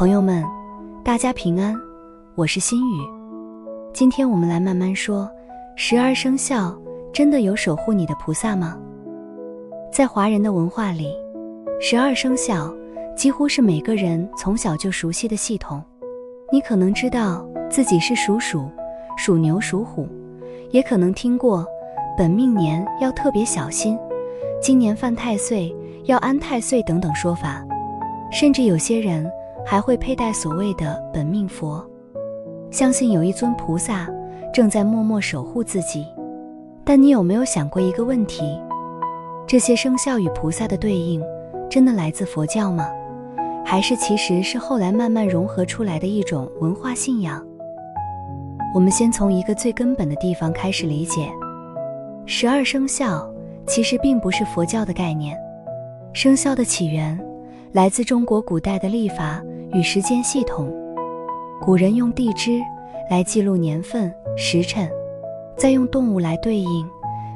朋友们，大家平安，我是心雨。今天我们来慢慢说，12生肖真的有守护你的菩萨吗？在华人的文化里，12生肖几乎是每个人从小就熟悉的系统。你可能知道自己是属鼠、属牛、属虎，也可能听过本命年要特别小心，今年犯太岁要安太岁等等说法，甚至有些人还会佩戴所谓的本命佛，相信有一尊菩萨正在默默守护自己。但你有没有想过一个问题，这些生肖与菩萨的对应真的来自佛教吗？还是其实是后来慢慢融合出来的一种文化信仰？我们先从一个最根本的地方开始理解，12生肖其实并不是佛教的概念。生肖的起源来自中国古代的历法与时间系统，古人用地支来记录年份、时辰，再用动物来对应，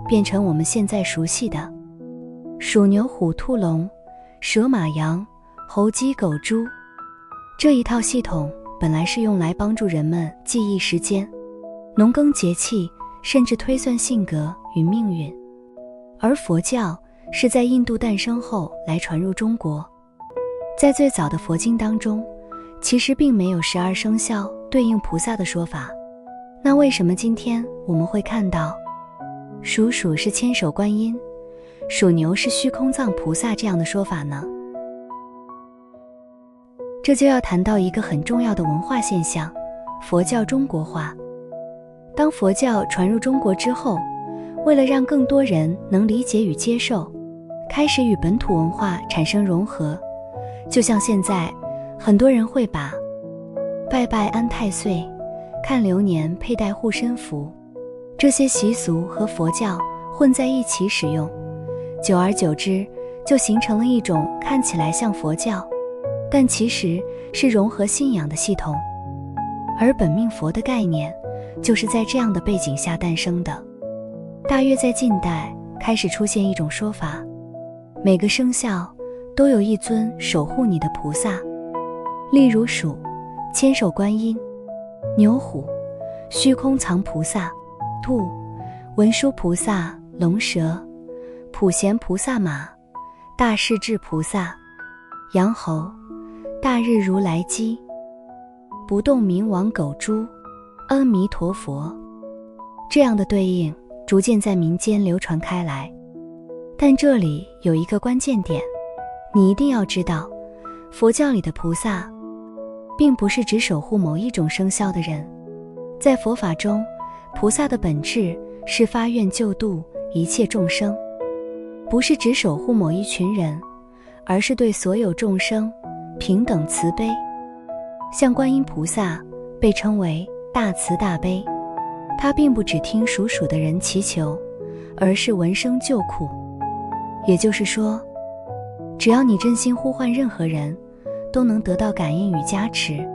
变成我们现在熟悉的鼠、牛、虎、兔、龙、蛇、马、羊、猴、鸡、狗、猪。这一套系统本来是用来帮助人们记忆时间、农耕节气，甚至推算性格与命运。而佛教是在印度诞生后来传入中国。在最早的佛经当中，其实并没有12生肖对应菩萨的说法。那为什么今天我们会看到属鼠是千手观音，属牛是虚空藏菩萨这样的说法呢？这就要谈到一个很重要的文化现象，佛教中国化。当佛教传入中国之后，为了让更多人能理解与接受，开始与本土文化产生融合。就像现在很多人会把拜拜安太岁、看流年、佩戴护身符这些习俗和佛教混在一起使用，久而久之就形成了一种看起来像佛教，但其实是融合信仰的系统。而本命佛的概念就是在这样的背景下诞生的。大约在近代开始出现一种说法，每个生肖都有一尊守护你的菩萨，例如鼠、千手观音；牛、虎、虚空藏菩萨；兔、文殊菩萨；龙、蛇、普贤菩萨；马、大势至菩萨；羊、猴、大日如来鸡；不动明王；狗、猪、阿弥陀佛。这样的对应逐渐在民间流传开来。但这里有一个关键点，你一定要知道，佛教里的菩萨并不是指守护某一种生肖的人。在佛法中，菩萨的本质是发愿救度一切众生，不是只守护某一群人，而是对所有众生平等慈悲。像观音菩萨被称为大慈大悲，他并不只听属鼠的人祈求，而是闻声救苦。也就是说，只要你真心呼唤任何人，都能得到感应与加持。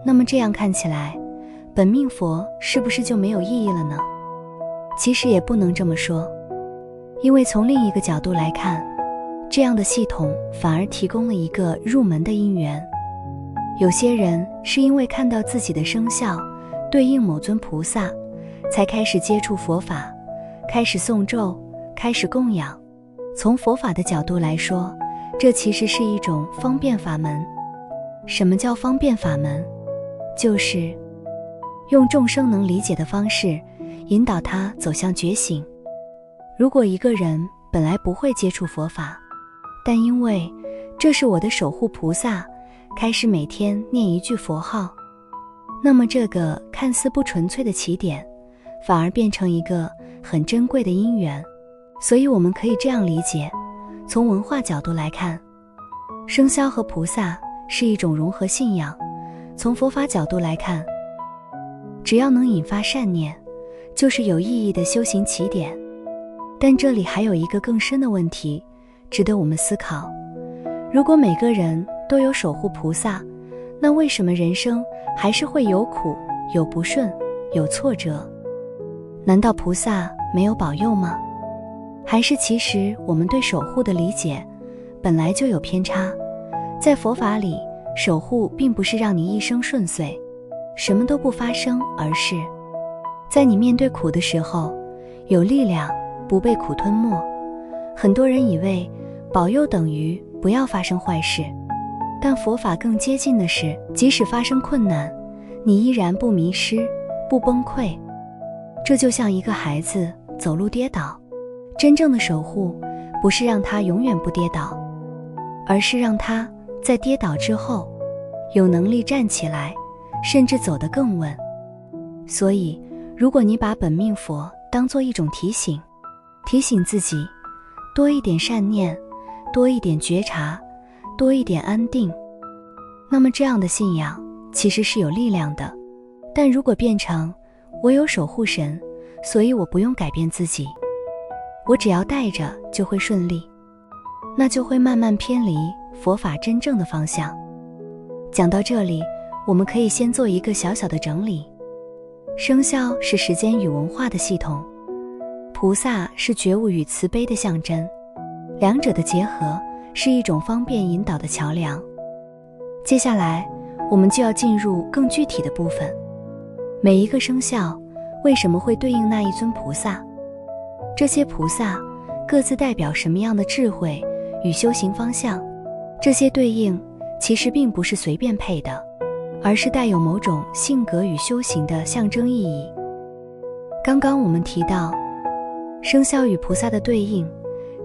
那么这样看起来，本命佛是不是就没有意义了呢？其实也不能这么说，因为从另一个角度来看，这样的系统反而提供了一个入门的因缘。有些人是因为看到自己的生肖对应某尊菩萨，才开始接触佛法，开始诵咒，开始供养。从佛法的角度来说，这其实是一种方便法门。什么叫方便法门？就是用众生能理解的方式引导他走向觉醒。如果一个人本来不会接触佛法，但因为这是我的守护菩萨，开始每天念一句佛号，那么这个看似不纯粹的起点，反而变成一个很珍贵的因缘。所以我们可以这样理解，从文化角度来看，生肖和菩萨是一种融合信仰。从佛法角度来看，只要能引发善念，就是有意义的修行起点。但这里还有一个更深的问题值得我们思考，如果每个人都有守护菩萨，那为什么人生还是会有苦、有不顺、有挫折？难道菩萨没有保佑吗？还是其实我们对守护的理解本来就有偏差？在佛法里，守护并不是让你一生顺遂，什么都不发生，而是在你面对苦的时候，有力量，不被苦吞没。很多人以为保佑等于不要发生坏事，但佛法更接近的是，即使发生困难，你依然不迷失，不崩溃。这就像一个孩子走路跌倒，真正的守护不是让他永远不跌倒，而是让他在跌倒之后有能力站起来，甚至走得更稳。所以如果你把本命佛当作一种提醒，提醒自己多一点善念，多一点觉察，多一点安定，那么这样的信仰其实是有力量的。但如果变成我有守护神，所以我不用改变自己，我只要带着就会顺利，那就会慢慢偏离佛法真正的方向。讲到这里，我们可以先做一个小小的整理。生肖是时间与文化的系统，菩萨是觉悟与慈悲的象征，两者的结合是一种方便引导的桥梁。接下来我们就要进入更具体的部分，每一个生肖为什么会对应那一尊菩萨？这些菩萨各自代表什么样的智慧与修行方向？这些对应其实并不是随便配的，而是带有某种性格与修行的象征意义。刚刚我们提到，生肖与菩萨的对应，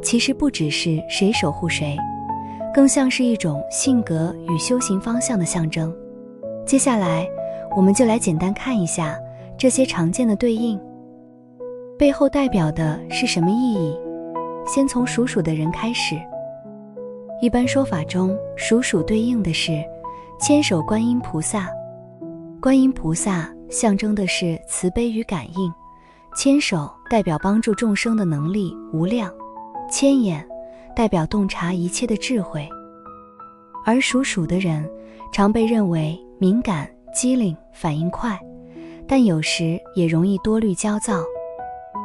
其实不只是谁守护谁，更像是一种性格与修行方向的象征。接下来，我们就来简单看一下这些常见的对应，背后代表的是什么意义。先从属鼠的人开始。一般说法中，属鼠对应的是千手观音菩萨。观音菩萨象征的是慈悲与感应，千手代表帮助众生的能力无量，千眼代表洞察一切的智慧。而属鼠的人常被认为敏感、机灵、反应快，但有时也容易多虑焦躁。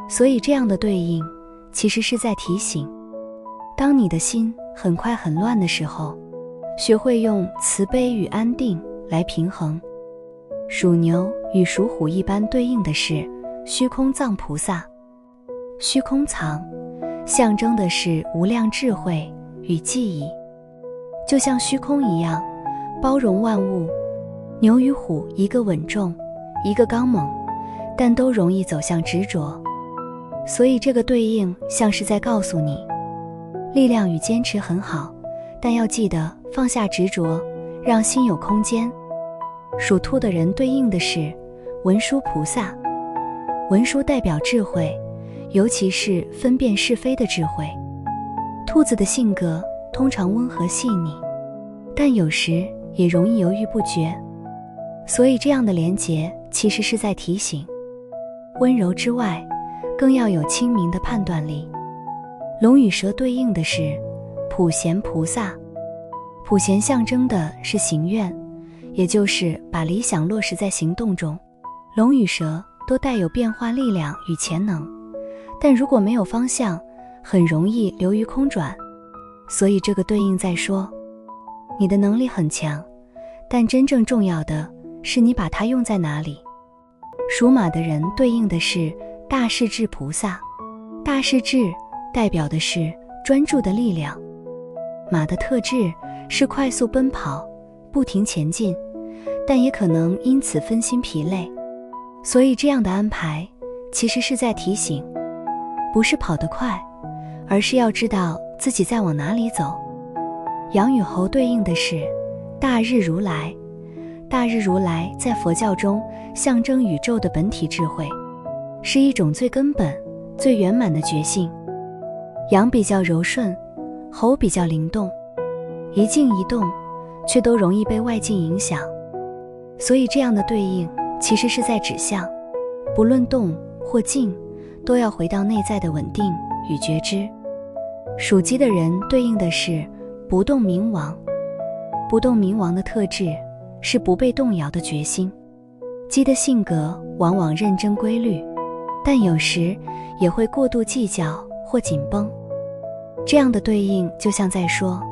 所以这样的对应其实是在提醒，当你的心很快很乱的时候，学会用慈悲与安定来平衡。属牛与属虎一般对应的是虚空藏菩萨。虚空藏象征的是无量智慧与记忆，就像虚空一样包容万物。牛与虎一个稳重，一个刚猛，但都容易走向执着。所以这个对应像是在告诉你，力量与坚持很好，但要记得放下执着，让心有空间。属兔的人对应的是文殊菩萨。文殊代表智慧，尤其是分辨是非的智慧。兔子的性格通常温和细腻，但有时也容易犹豫不决。所以这样的连结其实是在提醒，温柔之外更要有清明的判断力。龙与蛇对应的是普贤菩萨。普贤象征的是行愿，也就是把理想落实在行动中。龙与蛇都带有变化力量与潜能，但如果没有方向，很容易流于空转。所以这个对应在说，你的能力很强，但真正重要的是你把它用在哪里。属马的人对应的是大势至菩萨。大势至代表的是专注的力量。马的特质是快速奔跑，不停前进，但也可能因此分心疲累。所以这样的安排其实是在提醒，不是跑得快，而是要知道自己在往哪里走。羊与猴对应的是大日如来。大日如来在佛教中象征宇宙的本体智慧，是一种最根本、最圆满的觉性。羊比较柔顺，猴比较灵动，一静一动，却都容易被外境影响。所以这样的对应其实是在指向，不论动或静，都要回到内在的稳定与觉知。属鸡的人对应的是不动明王。不动明王的特质是不被动摇的决心。鸡的性格往往认真规律，但有时也会过度计较或紧绷。这样的对应就像在说，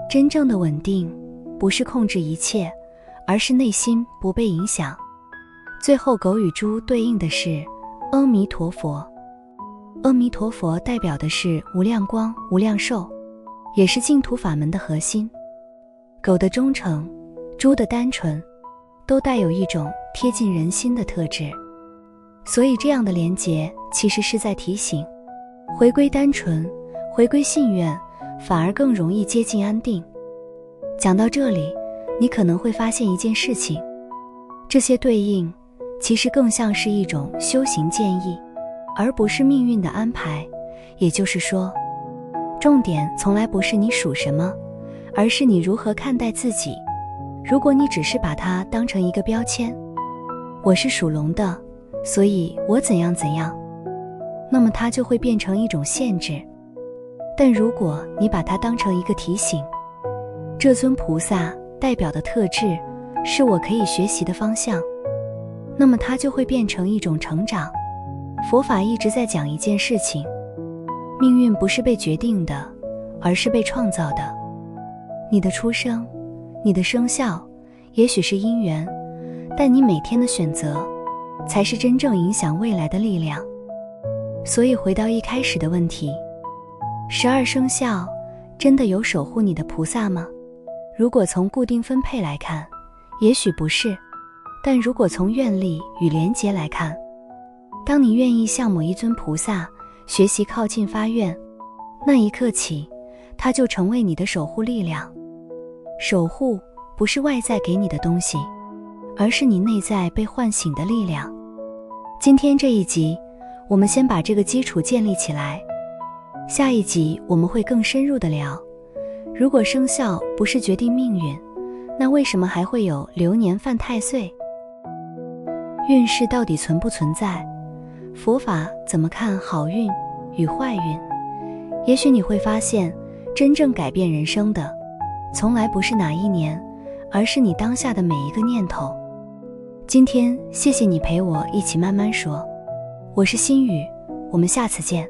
真正的稳定不是控制一切，而是内心不被影响。最后狗与猪对应的是阿弥陀佛。阿弥陀佛代表的是无量光、无量寿，也是净土法门的核心。狗的忠诚，猪的单纯，都带有一种贴近人心的特质。所以这样的连结其实是在提醒，回归单纯，回归信愿，反而更容易接近安定。讲到这里，你可能会发现一件事情，这些对应其实更像是一种修行建议，而不是命运的安排。也就是说，重点从来不是你属什么，而是你如何看待自己。如果你只是把它当成一个标签，我是属龙的，所以我怎样怎样，那么它就会变成一种限制。但如果你把它当成一个提醒，这尊菩萨代表的特质是我可以学习的方向，那么它就会变成一种成长。佛法一直在讲一件事情，命运不是被决定的，而是被创造的。你的出生，你的生肖，也许是因缘，但你每天的选择，才是真正影响未来的力量。所以回到一开始的问题，12生肖真的有守护你的菩萨吗？如果从固定分配来看，也许不是，但如果从愿力与连结来看，当你愿意向某一尊菩萨学习靠近发愿，那一刻起，它就成为你的守护力量。守护不是外在给你的东西，而是你内在被唤醒的力量。今天这一集，我们先把这个基础建立起来，下一集我们会更深入的聊，如果生肖不是决定命运，那为什么还会有流年犯太岁？运势到底存不存在？佛法怎么看好运与坏运？也许你会发现，真正改变人生的，从来不是哪一年，而是你当下的每一个念头。今天谢谢你陪我一起慢慢说，我是心雨，我们下次见。